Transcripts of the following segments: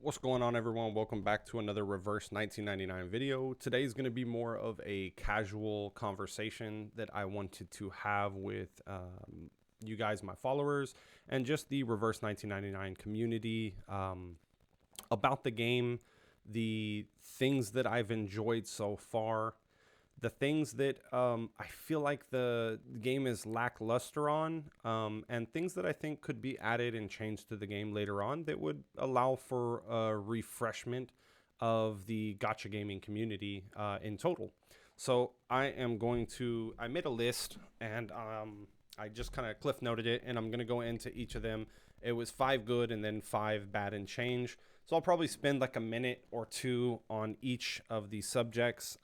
What's going on, everyone? Welcome back to another Reverse 1999 video. Today is going to be more of a casual conversation that I wanted to have with you guys, my followers, and just the Reverse 1999 community about the game, the things that I've enjoyed so far, the things that I feel like the game is lackluster on, and things that I think could be added and changed to the game later on that would allow for a refreshment of the gacha gaming community in total. So I made a list and I just kind of cliff noted it, and I'm going to go into each of them. It was 5 good and then 5 bad and change. So I'll probably spend like a minute or two on each of these subjects.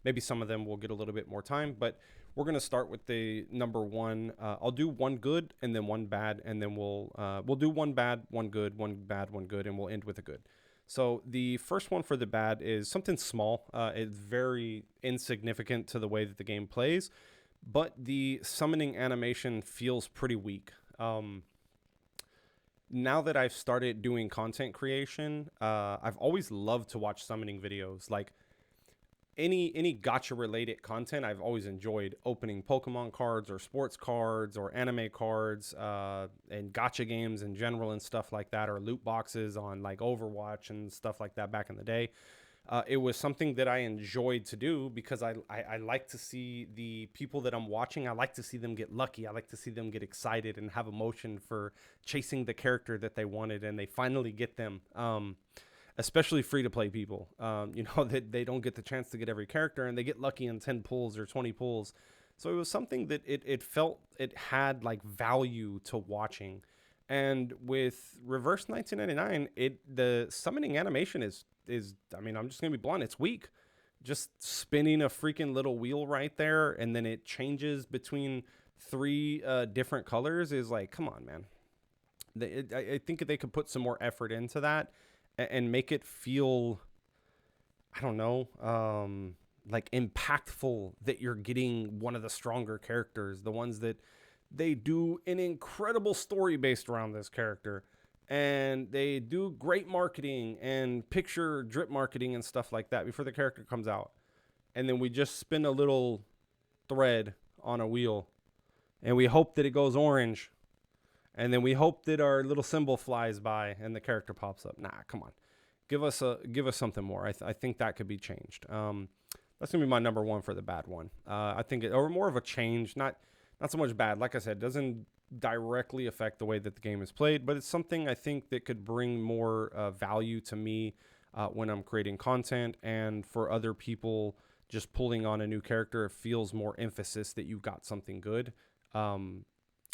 Maybe some of them will get a little bit more time, but we're going to start with the number one. I'll do one good and then one bad, and then we'll do one bad, one good, one bad, one good, and we'll end with a good. So the first one for the bad is something small. It's very insignificant to the way that the game plays, but the summoning animation feels pretty weak. Now that I've started doing content creation, I've always loved to watch summoning videos. Like any gacha related content, I've always enjoyed opening Pokemon cards or sports cards or anime cards, and gacha games in general and stuff like that, or loot boxes on like Overwatch and stuff like that back in the day. It was something that I enjoyed to do because I like to see the people that I'm watching. I like to see them get lucky. I like to see them get excited and have emotion for chasing the character that they wanted, and they finally get them. Especially free to play people, that they don't get the chance to get every character, and they get lucky in 10 pulls or 20 pulls. So it was something that it felt it had like value to watching. And with Reverse 1999, the summoning animation is I mean, I'm just gonna be blunt, it's weak. Just spinning a freaking little wheel right there, and then it changes between 3 different colors is like, come on, man. I think they could put some more effort into that and make it feel, I don't know, like impactful, that you're getting one of the stronger characters, the ones that they do an incredible story based around this character, and they do great marketing and picture drip marketing and stuff like that before the character comes out. And then we just spin a little thread on a wheel, and we hope that it goes orange, and then we hope that our little symbol flies by and the character pops up. Nah, come on, give us something more. I think that could be changed. That's gonna be my number one for the bad one. I think or more of a change, not so much bad. Like I said, it doesn't directly affect the way that the game is played, but it's something I think that could bring more value to me when I'm creating content, and for other people just pulling on a new character. It feels more emphasis that you got something good.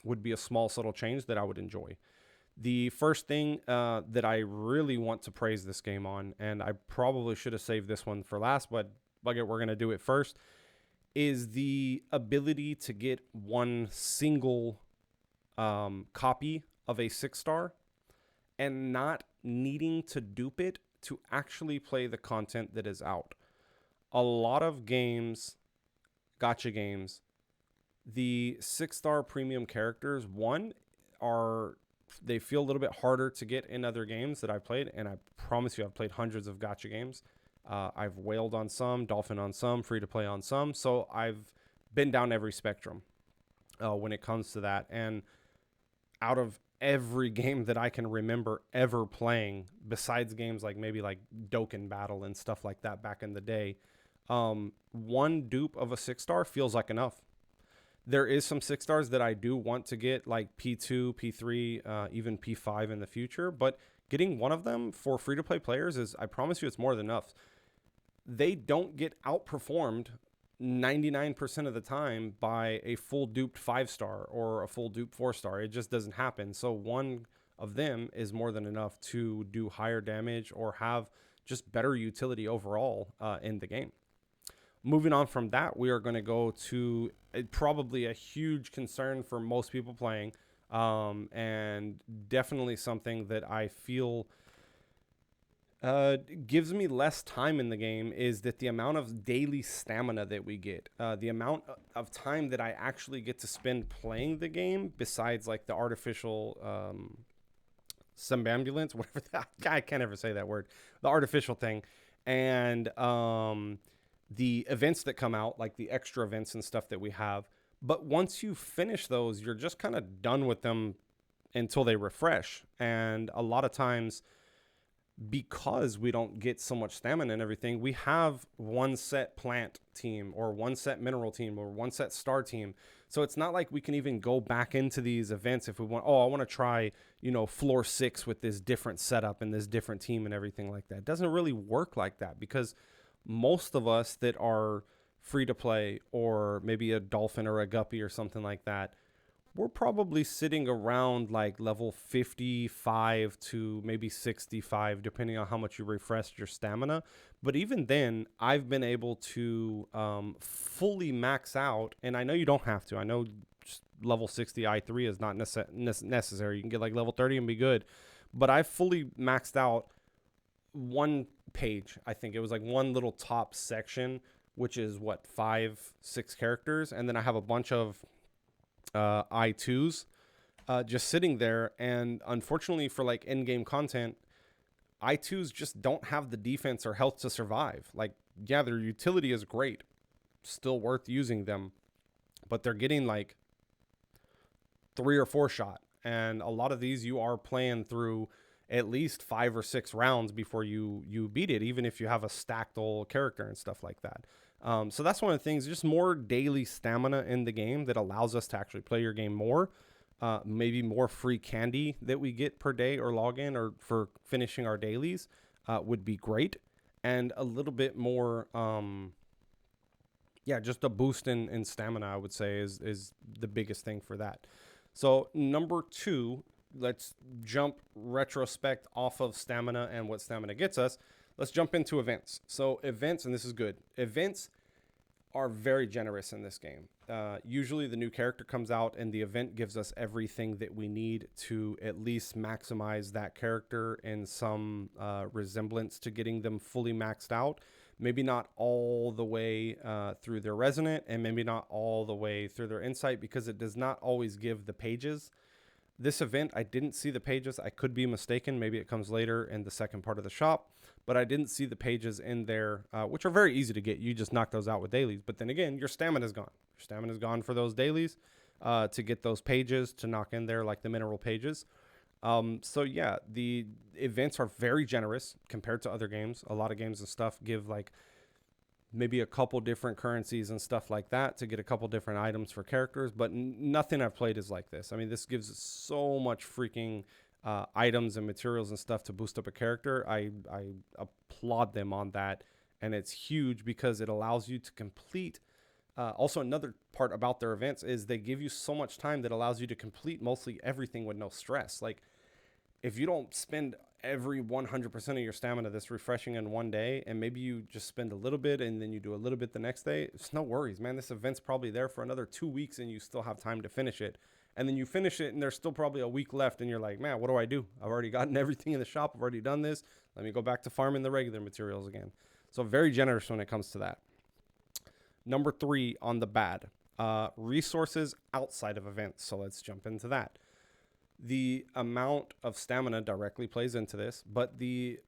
Would be a small subtle change that I would enjoy. The first thing that I really want to praise this game on, and I probably should have saved this one for last, but bug it, we're going to do it first, is the ability to get one single copy of a 6-star and not needing to dupe it to actually play the content that is out. A lot of games, gacha games, the 6-star premium characters, they feel a little bit harder to get in other games that I've played, and I promise you I've played hundreds of gacha games. I've whaled on some, dolphin on some, free to play on some, so I've been down every spectrum when it comes to that. And out of every game that I can remember ever playing, besides games like maybe like Dokkan Battle and stuff like that back in the day, one dupe of a 6-star feels like enough. There is some 6-stars that I do want to get, like P2, P3, even P5 in the future, but getting one of them for free-to-play players is, I promise you, it's more than enough. They don't get outperformed 99% of the time by a full duped 5-star or a full duped 4-star. It just doesn't happen. So one of them is more than enough to do higher damage or have just better utility overall in the game. Moving on from that, we are going to go to probably a huge concern for most people playing, and definitely something that I feel gives me less time in the game, is that the amount of daily stamina that we get, the amount of time that I actually get to spend playing the game, besides like the artificial Symbambulance, whatever that, I can't ever say that word, the artificial thing, and the events that come out, like the extra events and stuff that we have. But once you finish those, you're just kind of done with them until they refresh. And a lot of times, because we don't get so much stamina and everything, we have one set plant team or one set mineral team or one set star team. So it's not like we can even go back into these events if we want, oh, I want to try, floor 6 with this different setup and this different team and everything like that. It doesn't really work like that, because most of us that are free to play, or maybe a dolphin or a guppy or something like that, we're probably sitting around like level 55 to maybe 65, depending on how much you refreshed your stamina. But even then, I've been able to fully max out, and I know you don't have to. I know just level 60 I3 is not necessary. You can get like level 30 and be good. But I fully maxed out one page. I think it was like one little top section, which is what, 5-6 characters. And then I have a bunch of I2s just sitting there, and unfortunately for like in-game content, I2s just don't have the defense or health to survive. Like, yeah, their utility is great, still worth using them, but they're getting like 3 or 4 shot, and a lot of these you are playing through at least 5 or 6 rounds before you beat it, even if you have a stacked old character and stuff like that. So that's one of the things, just more daily stamina in the game that allows us to actually play your game more. Maybe more free candy that we get per day or login or for finishing our dailies would be great. And a little bit more, just a boost in stamina, I would say, is the biggest thing for that. So number 2, let's jump retrospect off of stamina and what stamina gets us. Let's jump into events. So events, and this is good, events are very generous in this game. Usually the new character comes out and the event gives us everything that we need to at least maximize that character in some resemblance to getting them fully maxed out. Maybe not all the way through their resonant, and maybe not all the way through their insight, because it does not always give the pages. This event, I didn't see the pages. I could be mistaken. Maybe it comes later in the second part of the shop, but I didn't see the pages in there, which are very easy to get. You just knock those out with dailies. But then again, your stamina is gone. Your stamina is gone for those dailies to get those pages to knock in there, like the mineral pages. So yeah, the events are very generous compared to other games. A lot of games and stuff give like maybe a couple different currencies and stuff like that to get a couple different items for characters, but nothing I've played is like this. I mean, this gives so much freaking items and materials and stuff to boost up a character. I applaud them on that, and it's huge because it allows you to complete. Also, another part about their events is they give you so much time that allows you to complete mostly everything with no stress. Like, if you don't spend every 100% of your stamina that's refreshing in one day, and maybe you just spend a little bit and then you do a little bit the next day, it's no worries, man. This event's probably there for another 2 weeks and you still have time to finish it. And then you finish it and there's still probably a week left and you're like, man, what do I do? I've already gotten everything in the shop. I've already done this. Let me go back to farming the regular materials again. So very generous when it comes to that. Number 3 on the bad, resources outside of events. So let's jump into that. The amount of stamina directly plays into this, but the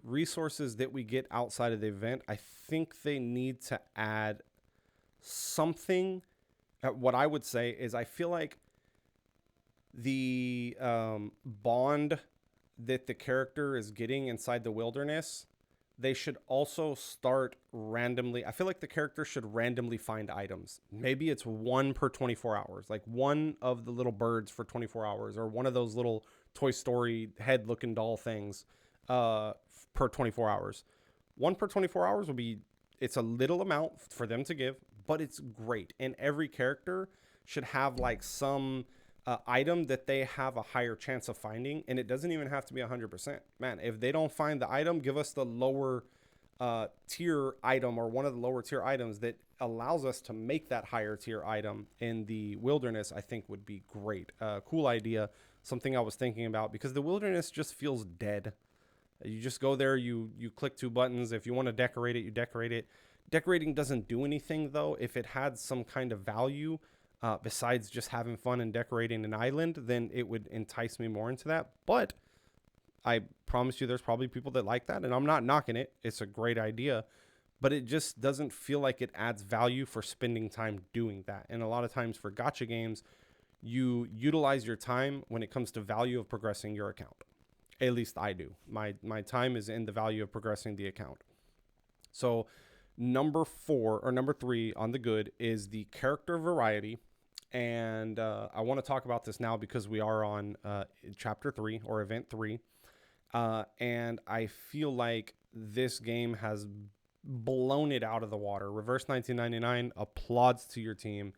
resources that we get outside of the event, I think they need to add something. What I would say is I feel like the bond that the character is getting inside the wilderness, they should also start randomly. I feel like the character should randomly find items. Maybe it's 1 per 24 hours, like one of the little birds for 24 hours, or one of those little Toy Story head looking doll things per 24 hours. 1 per 24 hours will be, it's a little amount for them to give, but it's great. And every character should have like some item that they have a higher chance of finding, and it doesn't even have to be 100%. Man, if they don't find the item, give us the lower tier item, or one of the lower tier items that allows us to make that higher tier item in the wilderness. I think would be great. Cool idea. Something I was thinking about, because the wilderness just feels dead. You just go there, you click 2 buttons. If you want to decorate it, you decorate it. Decorating doesn't do anything though. If it had some kind of value, besides just having fun and decorating an island, then it would entice me more into that. But I promise you there's probably people that like that, and I'm not knocking it. It's a great idea, but it just doesn't feel like it adds value for spending time doing that. And a lot of times for gacha games, you utilize your time when it comes to value of progressing your account. At least I do. My time is in the value of progressing the account. So number 3 on the good is the character variety. And I want to talk about this now because we are on chapter 3 or event 3. And I feel like this game has blown it out of the water. Reverse 1999 applauds to your team.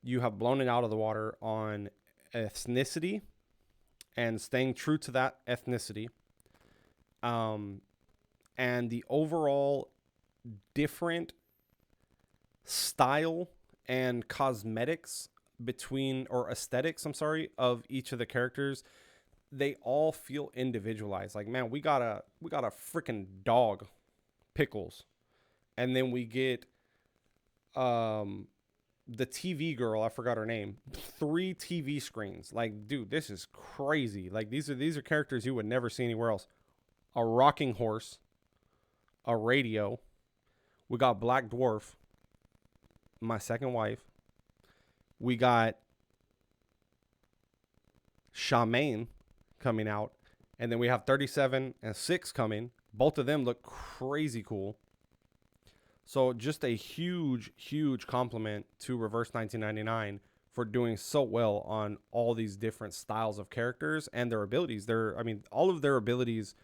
You have blown it out of the water on ethnicity and staying true to that ethnicity. And the overall different style and cosmetics between, or aesthetics, I'm sorry, of each of the characters. They all feel individualized. Like, man, we got a freaking dog, Pickles. And then we get the TV girl, I forgot her name, 3 TV screens. Like, dude, this is crazy. Like, these are characters you would never see anywhere else. A rocking horse, a radio. We got Black Dwarf, my second wife. We got Shaman coming out, and then we have 37 and 6 coming. Both of them look crazy cool. So just a huge compliment to Reverse 1999 for doing so well on all these different styles of characters and their abilities. All of their abilities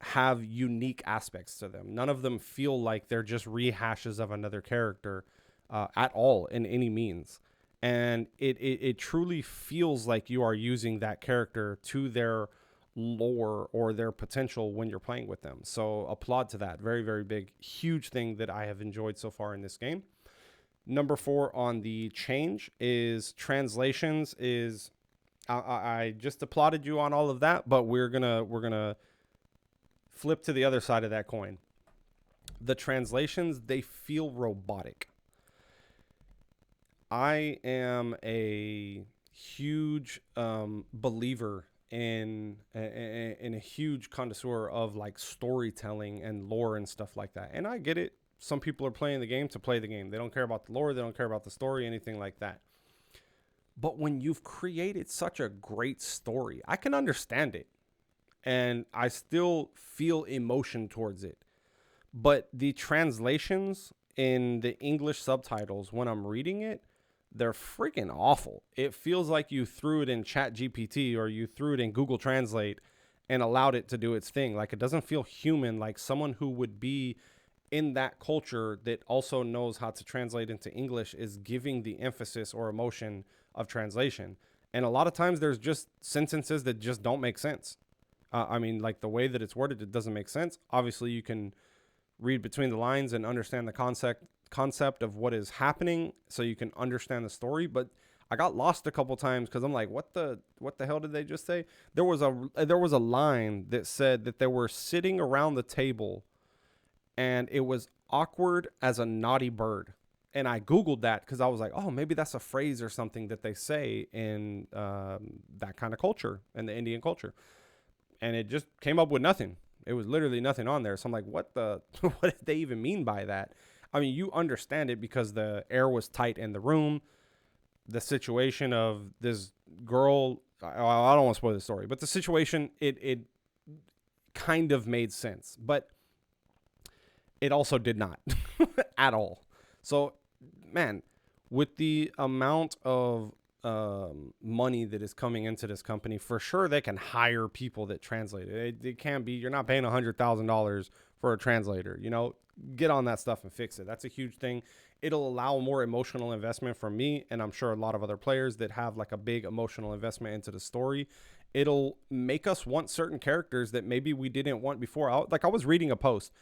have unique aspects to them. None of them feel like they're just rehashes of another character at all in any means. And it truly feels like you are using that character to their lore or their potential when you're playing with them. So applaud to that. Very, very big, huge thing that I have enjoyed so far in this game. Number 4 on the change is translations. I just applauded you on all of that, but we're gonna flip to the other side of that coin. The translations, they feel robotic. I am a huge believer in a huge connoisseur of like storytelling and lore and stuff like that. And I get it. Some people are playing the game to play the game. They don't care about the lore. They don't care about the story, anything like that. But when you've created such a great story, I can understand it. And I still feel emotion towards it. But the translations in the English subtitles, when I'm reading it, they're freaking awful. It feels like you threw it in ChatGPT or you threw it in Google Translate and allowed it to do its thing. Like, it doesn't feel human, like someone who would be in that culture that also knows how to translate into English is giving the emphasis or emotion of translation. And a lot of times there's just sentences that just don't make sense. Like the way that it's worded, it doesn't make sense. Obviously, you can read between the lines and understand the concept of what is happening so you can understand the story. But I got lost a couple times because I'm like, what the hell did they just say? There was a line that said that they were sitting around the table and it was awkward as a naughty bird. And I Googled that because I was like, oh, maybe that's a phrase or something that they say in that kind of culture, in the Indian culture. And it just came up with nothing. It was literally nothing on there. So I'm like, what did they even mean by that? I mean, you understand it because the air was tight in the room. The situation of this girl, I don't want to spoil the story, but the situation, it kind of made sense, but it also did not at all. So, man, with the amount of money that is coming into this company, for sure they can hire people that translate it. It can't be, you're not paying $100,000 for a translator, get on that stuff and fix it. That's a huge thing. It'll allow more emotional investment from me, and I'm sure a lot of other players that have like a big emotional investment into the story. It'll make us want certain characters that maybe we didn't want before. I was reading a post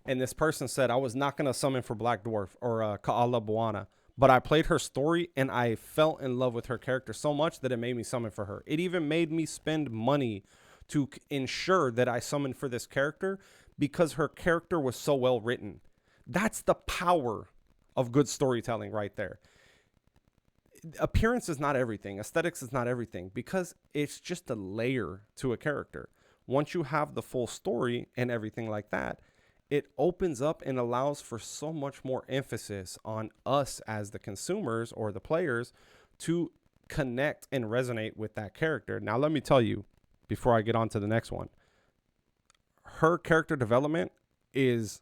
and this person said I was not going to summon for Black Dwarf or Ka'ala Buana, but I played her story and I fell in love with her character so much that it made me summon for her. It even made me spend money to ensure that I summoned for this character because her character was so well written. That's the power of good storytelling right there. Appearance is not everything. Aesthetics is not everything because it's just a layer to a character. once you have the full story and everything like that, it opens up and allows for so much more emphasis on us as the consumers or the players to connect and resonate with that character. Now, let me tell you, before I get on to the next one, her character development is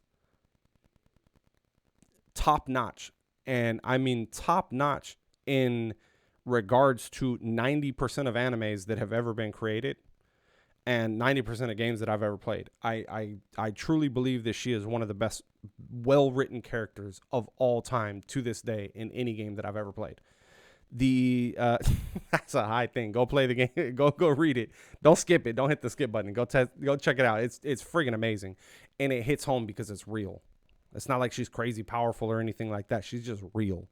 top notch. And I mean top notch in regards to 90% of animes that have ever been created and 90% of games that I've ever played. I truly believe that she is one of the best well-written characters of all time to this day in any game that I've ever played. The That's a high thing. Go play the game. Go read it. Don't skip it. Don't hit the skip button. Go check it out. It's friggin' amazing, and it hits home because it's real. It's not like she's crazy powerful or anything like that. She's just real.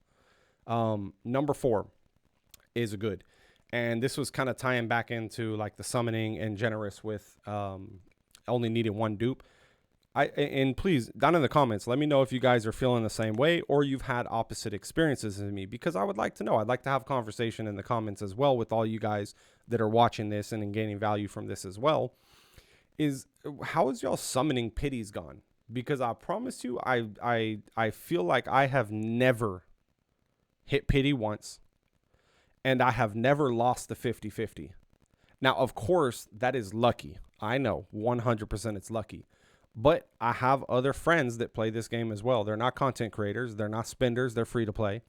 Number 4 is a good, and this was kind of tying back into like the summoning and generous with only needed one dupe. And please, down in the comments, let me know if you guys are feeling the same way or you've had opposite experiences as me, because I would like to know. I'd like to have conversation in the comments as well with all you guys that are watching this and gaining value from this as well. Is how is y'all summoning pities gone? Because I promise you, I feel like I have never hit pity once, and I have never lost the 50-50. Now, of course, that is lucky. I know 100% it's lucky. But I have other friends that play this game as well. They're not content creators. They're not spenders. They're free to play.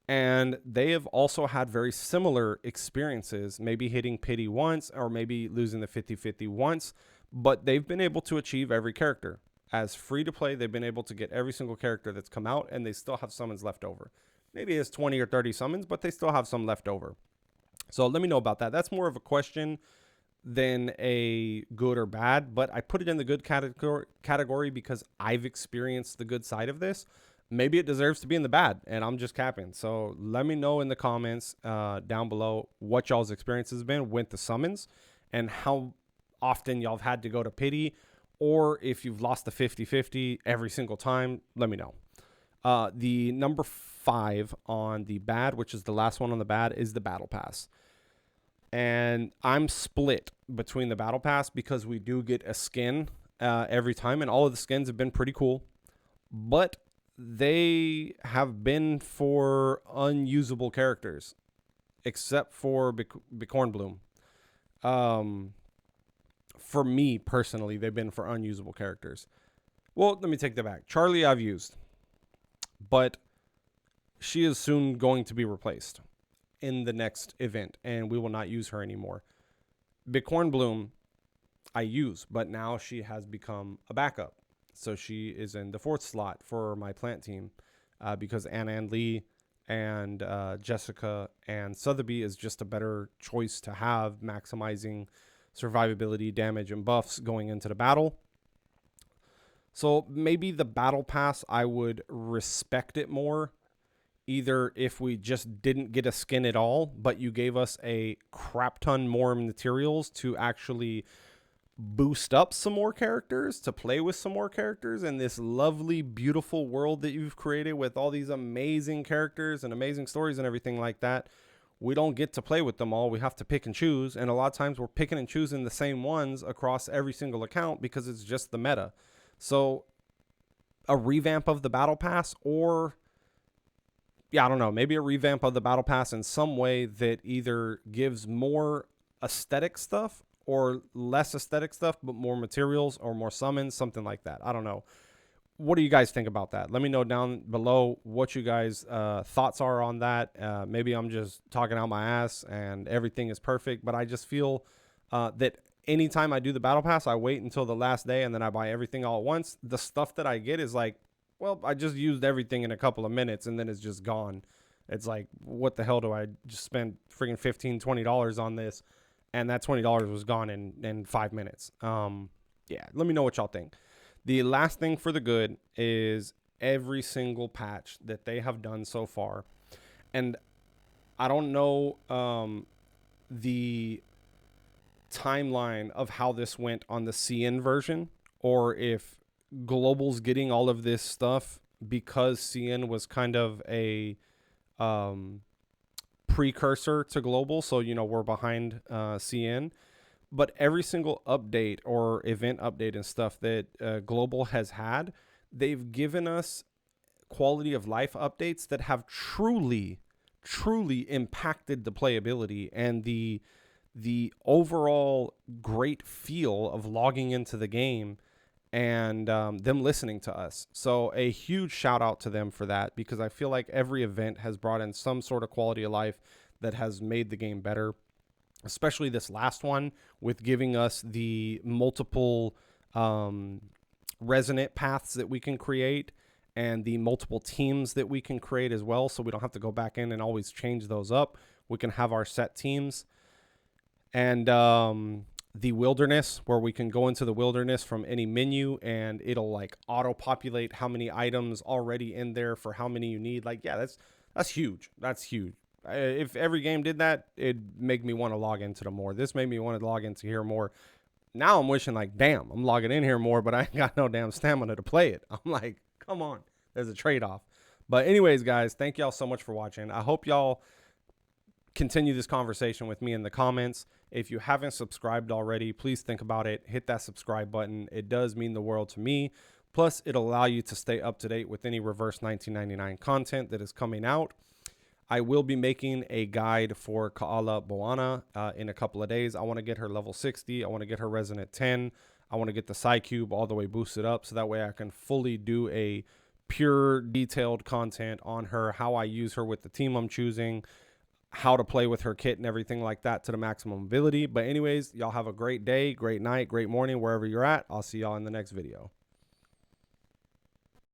And they have also had very similar experiences, maybe hitting pity once or maybe losing the 50-50 once. But they've been able to achieve every character. As free to play, they've been able to get every single character that's come out, and they still have summons left over. Maybe it's 20 or 30 summons, but they still have some left over. So let me know about that. That's more of a question than a good or bad, but I put it in the good category because I've experienced the good side of this. Maybe it deserves to be in the bad, and I'm just capping. So let me know in the comments down below what y'all's experiences have been with the summons and how often y'all have had to go to pity, or if you've lost the 50-50 every single time. Let me know. The number 5 on the bad, which is the last one on the bad, is the battle pass. And I'm split between the battle pass because we do get a skin every time, and all of the skins have been pretty cool, but they have been for unusable characters, except for Bicorn Bloom. For me personally, they've been for unusable characters. Well, let me take that back. Charlie I've used, but she is soon going to be replaced in the next event, and we will not use her anymore. Bicorn Bloom I use, but now she has become a backup. So she is in the 4th slot for my plant team because Anna and Lee and Jessica and Sotheby is just a better choice to have, maximizing survivability, damage, and buffs going into the battle. So maybe the battle pass, I would respect it more. Either if we just didn't get a skin at all, but you gave us a crap ton more materials to actually boost up some more characters, to play with some more characters in this lovely, beautiful world that you've created with all these amazing characters and amazing stories and everything like that. We don't get to play with them all. We have to pick and choose. And a lot of times we're picking and choosing the same ones across every single account because it's just the meta. So a revamp of the battle pass, or I don't know, maybe a revamp of the battle pass in some way that either gives more aesthetic stuff or less aesthetic stuff, but more materials or more summons, something like that. I don't know. What do you guys think about that? Let me know down below what you guys' thoughts are on that. Maybe I'm just talking out my ass and everything is perfect, but I just feel that anytime I do the battle pass, I wait until the last day and then I buy everything all at once. The stuff that I get is like, well, I just used everything in a couple of minutes and then it's just gone. It's like, what the hell do I just spend freaking $15, $20 on this? And that $20 was gone in 5 minutes. Yeah, let me know what y'all think. The last thing for the good is every single patch that they have done so far. And I don't know the timeline of how this went on the CN version, or if Global's getting all of this stuff because CN was kind of a precursor to Global. So, you know, we're behind CN. But every single update or event update and stuff that Global has had, they've given us quality of life updates that have truly impacted the playability and the overall great feel of logging into the game, and them listening to us. So a huge shout out to them for that, because I feel like every event has brought in some sort of quality of life that has made the game better, especially this last one with giving us the multiple resonant paths that we can create and the multiple teams that we can create as well. So we don't have to go back in and always change those up. We can have our set teams. And the wilderness, where we can go into the wilderness from any menu and it'll like auto populate how many items already in there for how many you need. Like, yeah, that's huge. That's huge. If every game did that, it'd make me want to log into them more. This made me want to log into here more. Now I'm wishing like, damn, I'm logging in here more, but I ain't got no damn stamina to play it. I'm like, come on, there's a trade-off. But anyways, guys, thank y'all so much for watching. I hope y'all continue this conversation with me in the comments. If you haven't subscribed already, please think about it. Hit that subscribe button. It does mean the world to me. Plus, it'll allow you to stay up to date with any Reverse 1999 content that is coming out. I will be making a guide for Kaala Boana in a couple of days. I want to get her level 60. I want to get her Resonant 10. I want to get the Psycube all the way boosted up, so that way I can fully do a pure detailed content on her, how I use her with the team I'm choosing, how to play with her kit and everything like that to the maximum ability. But anyways, y'all have a great day, great night, great morning, wherever you're at. I'll see y'all in the next video.